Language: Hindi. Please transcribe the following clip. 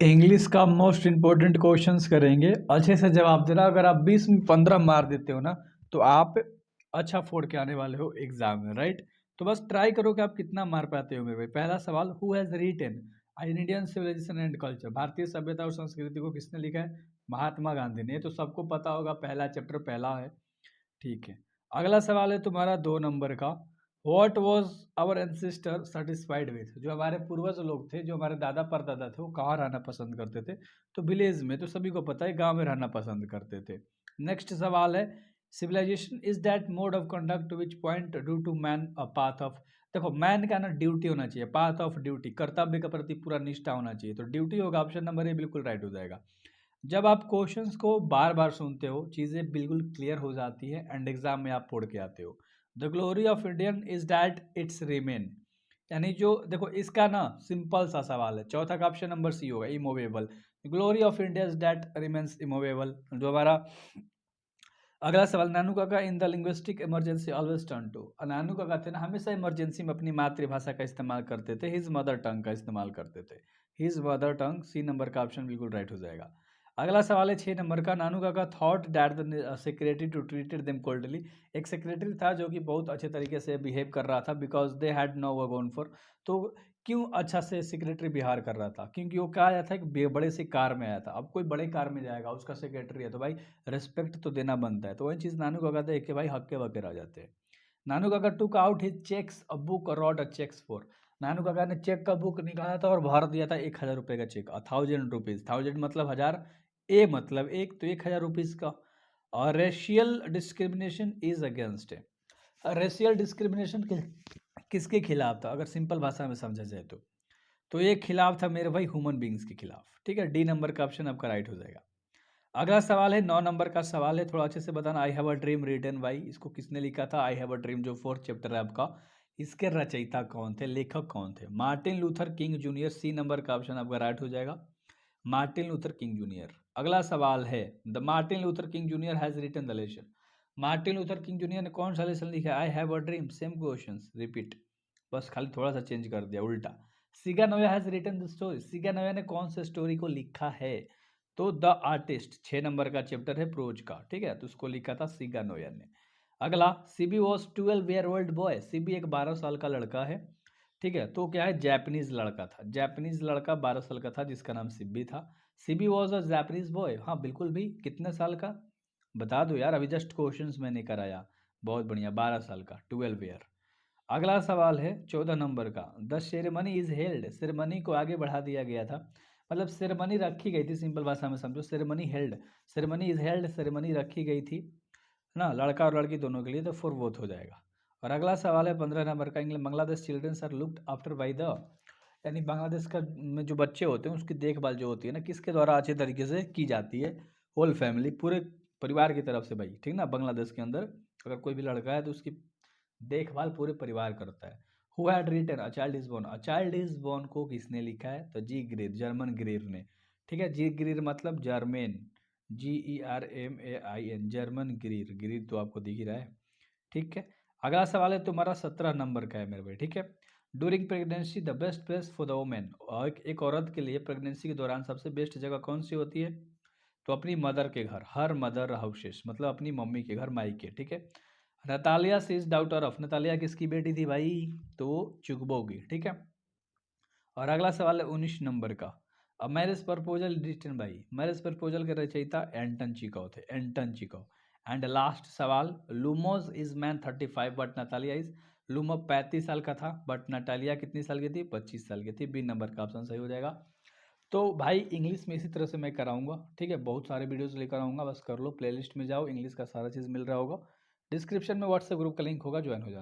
इंग्लिश का मोस्ट इम्पोर्टेंट क्वेश्चंस करेंगे। अच्छे से जवाब देना। अगर आप 20 में 15 मार देते हो ना तो आप अच्छा फोड़ के आने वाले हो एग्जाम में, राइट। तो बस ट्राई करो कि आप कितना मार पाते हो मेरे भाई। पहला सवाल, who has written Indian civilisation and culture, भारतीय सभ्यता और संस्कृति को किसने लिखा है? महात्मा गांधी ने। ये तो सबको पता होगा, पहला चैप्टर पहला है, ठीक है। अगला सवाल है तुम्हारा 2 नंबर का, what was our ancestor satisfied with, जो हमारे पूर्वज लोग थे, जो हमारे दादा परदादा थे, वो कहाँ रहना पसंद करते थे? तो विलेज में। तो सभी को पता है गांव में रहना पसंद करते थे। नेक्स्ट सवाल है, civilisation is that mode of conduct which point do to man a path of, देखो मैन का ना ड्यूटी होना चाहिए, पाथ ऑफ ड्यूटी, कर्तव्य के प्रति पूरा निष्ठा होना चाहिए, तो ड्यूटी होगा, ऑप्शन नंबर ए बिल्कुल राइट हो जाएगा। जब आप क्वेश्चंस को बार बार सुनते हो, चीज़ें बिल्कुल क्लियर हो जाती है एंड एग्जाम में आप पढ़ के आते हो। The glory of Indian is that it's remain, यानी जो देखो इसका ना सिंपल सा सवाल है, चौथा का ऑप्शन नंबर सी होगा, immovable. Glory of India is that remains immovable. जो हमारा अगला सवाल, Nanu Kaka in the linguistic emergency always turn to, Nanu Kaka थे ना हमेशा इमरजेंसी में अपनी मातृभाषा का इस्तेमाल करते थे, हिज मदर टंग का इस्तेमाल करते थे, his mother tongue. C number का ऑप्शन बिल्कुल राइट हो जाएगा। अगला सवाल है 6 नंबर का, Nanu Kaka thought that the secretary to treated them coldly, एक सेक्रेटरी था जो कि बहुत अच्छे तरीके से बिहेव कर रहा था, because they had no work for. तो क्यों अच्छा से सेक्रेटरी बिहार कर रहा था? क्योंकि वो क्या आया था, एक बड़े से कार में आया था। अब कोई बड़े कार में जाएगा, उसका सेक्रेटरी है, तो भाई रिस्पेक्ट तो देना बनता है। तो वही चीज़ नानू काका देख के भाई हक्के बक्के रह जाते हैं। Nanu Kaka took out his cheques a book wrote a cheques for, Nanu Kaka ने चेक का बुक निकाला था और भर दिया था 1,000 रुपये का चेक, 1,000 रुपीज़, 1000 मतलब हजार, ए मतलब एक, तो 1,000 रुपीज़ का। और रेशियल डिस्क्रिमिनेशन इज अगेंस्ट है, रेशियल डिस्क्रिमिनेशन किसके खिलाफ था अगर सिंपल भाषा में समझा जाए तो ये खिलाफ था मेरे भाई ह्यूमन बींग्स के खिलाफ, ठीक है। डी नंबर का ऑप्शन आपका राइट हो जाएगा। अगला सवाल है 9 नंबर का सवाल है, थोड़ा अच्छे से बताना। I have a dream written by, इसको किसने लिखा था? आई हैव अ ड्रीम जो 4th चैप्टर है आपका, इसके रचयिता कौन थे, लेखक कौन थे? Martin Luther King Junior. C number का ऑप्शन आपका राइट हो जाएगा, मार्टिन लूथर किंग जूनियर। अगला सवाल है, the Martin Luther King Junior has written the lesson, Martin Luther King Junior ने कौन सा लेसन लिखा है? I have a dream, same question repeat, बस खाली थोड़ा सा चेंज कर दिया, उल्टा। सिगा नोया हैज रिटन द स्टोरी, सिगा नोया ने कौन से स्टोरी को लिखा है? तो द आर्टिस्ट 6 नंबर का चैप्टर है प्रोज का, ठीक है, तो उसको लिखा था सिगा नोया ने। अगला, CB was 12 year old boy, CB एक 12 साल का लड़का है, ठीक है। तो क्या है, जापानीज लड़का था, जापानीज लड़का 12 साल का था जिसका नाम सिब्बी था। Sibi was a Japanese boy, हाँ बिल्कुल भी, कितने साल का बता दो यार, अभी जस्ट क्वेश्चंस मैंने कराया। बहुत बढ़िया, 12 साल का, 12 ईयर। अगला सवाल है 14 नंबर का, the ceremony is held, ceremony को आगे बढ़ा दिया गया था, मतलब सेरेमनी रखी गई थी, सिंपल भाषा में समझो, ceremony held, ceremony is held, ceremony रखी गई थी ना, लड़का और लड़की दोनों के लिए, तो फोर बोथ हो जाएगा। और अगला सवाल है 15 नंबर का, England Bangladesh children's are looked after by the, यानी बांग्लादेश का में जो बच्चे होते हैं उसकी देखभाल जो होती है ना, किसके द्वारा अच्छे तरीके से की जाती है? होल फैमिली, पूरे परिवार की तरफ से भाई, ठीक ना। बांग्लादेश के अंदर अगर कोई भी लड़का है तो उसकी देखभाल पूरे परिवार करता है। Who had written a child is born, a child is born को किसने लिखा है? तो जी ग्रीर, जर्मन ग्रीर ने, ठीक है। जी ग्रीर मतलब Germaine, GERMAIN, Germaine Greer, Greer तो आपको दिख ही रहा है, ठीक है। अगला सवाल है तुम्हारा 17 नंबर का है मेरे भाई, ठीक है। During pregnancy the best place for the women, और एक औरत के लिए प्रेगनेंसी के दौरान सबसे बेस्ट जगह कौन सी होती है? तो अपनी मदर के घर, हर मदर हाउसेस, मतलब अपनी मम्मी के घर, मायके, ठीक है। Natalia she is daughter of, Natalia किसकी बेटी थी भाई? तो चुगबो की, ठीक है। और अगला सवाल है 19 नंबर का, अब मैरिज प्रपोजल रिटन भाई, मैरिज प्रपोजल के रचयिता एंटन चिकोव थे, एंटन चिकोव। एंड लास्ट सवाल, Lomov is man 35 but Natalia is, Lomov 35 साल का था बट नटालिया कितनी साल की थी? 25 साल की थी। बी नंबर का ऑप्शन सही हो जाएगा। तो भाई इंग्लिश में इसी तरह से मैं कराऊंगा, ठीक है, बहुत सारे वीडियोस लेकर आऊंगा, बस कर लो, प्लेलिस्ट में जाओ, इंग्लिश का सारा चीज़ मिल रहा होगा, डिस्क्रिप्शन में व्हाट्सएप ग्रुप का लिंक होगा, ज्वाइन हो जाना।